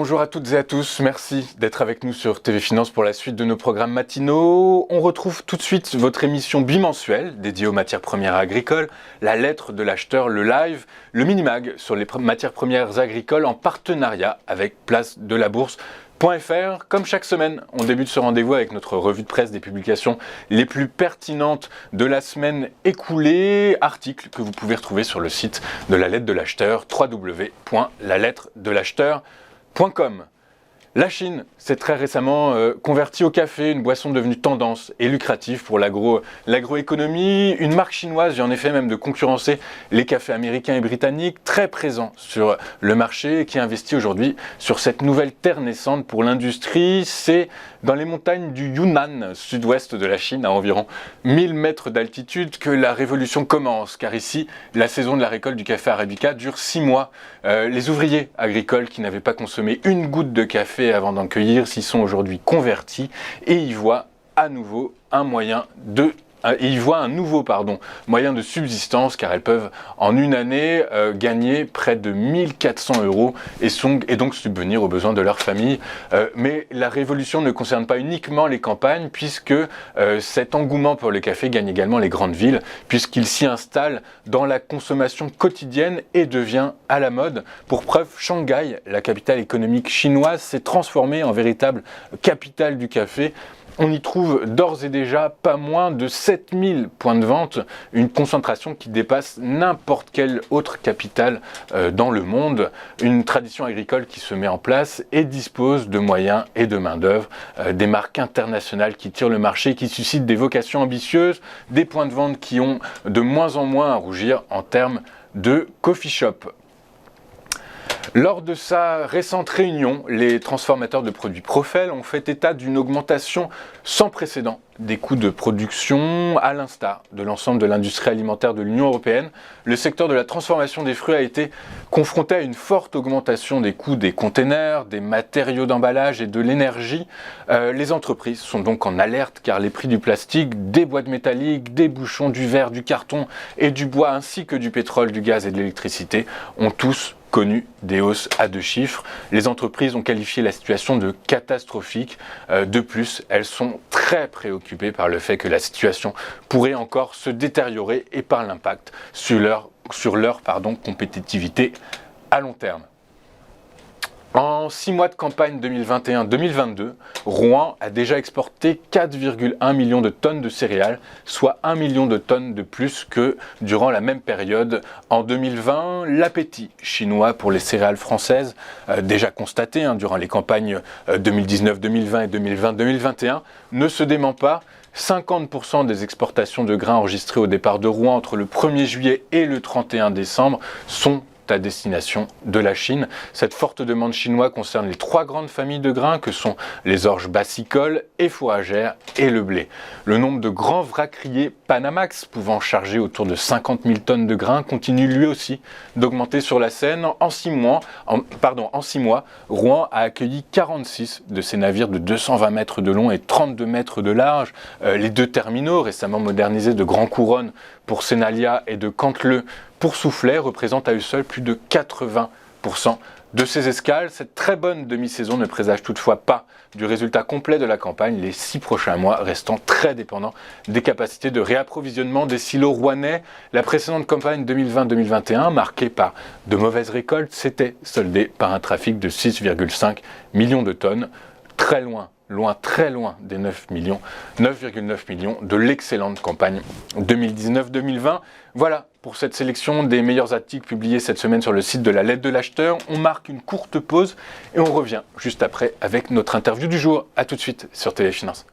bonjour à toutes et à tous, merci d'être avec nous sur TV Finance pour la suite de nos programmes matinaux. On retrouve tout de suite votre émission bimensuelle dédiée aux matières premières agricoles, la lettre de l'acheteur, le live, le mini-mag sur les matières premières agricoles en partenariat avec Place de la Bourse.fr. Comme chaque semaine, on débute ce rendez-vous avec notre revue de presse des publications les plus pertinentes de la semaine écoulée, articles que vous pouvez retrouver sur le site de la lettre de l'acheteur, www.lalettre-de-l'acheteur.com. La Chine s'est très récemment convertie au café, une boisson devenue tendance et lucrative pour l'agroéconomie. Une marque chinoise vient en effet même de concurrencer les cafés américains et britanniques, très présents sur le marché et qui investit aujourd'hui sur cette nouvelle terre naissante pour l'industrie. C'est dans les montagnes du Yunnan, sud-ouest de la Chine, à environ 1000 mètres d'altitude, que la révolution commence, car ici, la saison de la récolte du café arabica dure 6 mois. Les ouvriers agricoles qui n'avaient pas consommé une goutte de café avant d'en cueillir s'y sont aujourd'hui convertis et y voient à nouveau un moyen de moyen de subsistance, car elles peuvent en une année gagner près de 1400 € et donc subvenir aux besoins de leur famille. Mais la révolution ne concerne pas uniquement les campagnes, puisque cet engouement pour le café gagne également les grandes villes, puisqu'il s'y installe dans la consommation quotidienne et devient à la mode. Pour preuve, Shanghai, la capitale économique chinoise, s'est transformée en véritable capitale du café. On y trouve d'ores et déjà pas moins de 7000 points de vente, une concentration qui dépasse n'importe quelle autre capitale dans le monde. Une tradition agricole qui se met en place et dispose de moyens et de main-d'œuvre, des marques internationales qui tirent le marché, qui suscitent des vocations ambitieuses, des points de vente qui ont de moins en moins à rougir en termes de coffee shop. Lors de sa récente réunion, les transformateurs de produits Profel ont fait état d'une augmentation sans précédent des coûts de production, à l'instar de l'ensemble de l'industrie alimentaire de l'Union européenne. Le secteur de la transformation des fruits a été confronté à une forte augmentation des coûts des containers, des matériaux d'emballage et de l'énergie. Les entreprises sont donc en alerte, car les prix du plastique, des boîtes métalliques, des bouchons, du verre, du carton et du bois, ainsi que du pétrole, du gaz et de l'électricité, ont tous connu des hausses à 2 chiffres. Les entreprises ont qualifié la situation de catastrophique. De plus, elles sont très préoccupées par le fait que la situation pourrait encore se détériorer et par l'impact sur leur compétitivité à long terme. En 6 mois de campagne 2021-2022, Rouen a déjà exporté 4,1 millions de tonnes de céréales, soit 1 million de tonnes de plus que durant la même période en 2020. L'appétit chinois pour les céréales françaises, déjà constaté durant les campagnes 2019-2020 et 2020-2021, ne se dément pas. 50% des exportations de grains enregistrées au départ de Rouen entre le 1er juillet et le 31 décembre sont à destination de la Chine. Cette forte demande chinoise concerne les 3 grandes familles de grains que sont les orges bassicoles et fourragères et le blé. Le nombre de grands vracriers Panamax pouvant charger autour de 50 000 tonnes de grains continue lui aussi d'augmenter sur la Seine. En 6 mois, Rouen a accueilli 46 de ces navires de 220 mètres de long et 32 mètres de large. Les 2 terminaux récemment modernisés de Grand Couronne pour Sénalia et de Canteleu pour Soufflet représentent à eux seuls plus de 80% de ces escales. Cette très bonne demi-saison ne présage toutefois pas du résultat complet de la campagne, les 6 prochains mois restant très dépendants des capacités de réapprovisionnement des silos rouennais. La précédente campagne 2020-2021, marquée par de mauvaises récoltes, s'était soldée par un trafic de 6,5 millions de tonnes, très loin des 9,9 millions de l'excellente campagne 2019-2020. Voilà pour cette sélection des meilleurs articles publiés cette semaine sur le site de la lettre de l'acheteur. On marque une courte pause et on revient juste après avec notre interview du jour. A tout de suite sur TV Finance.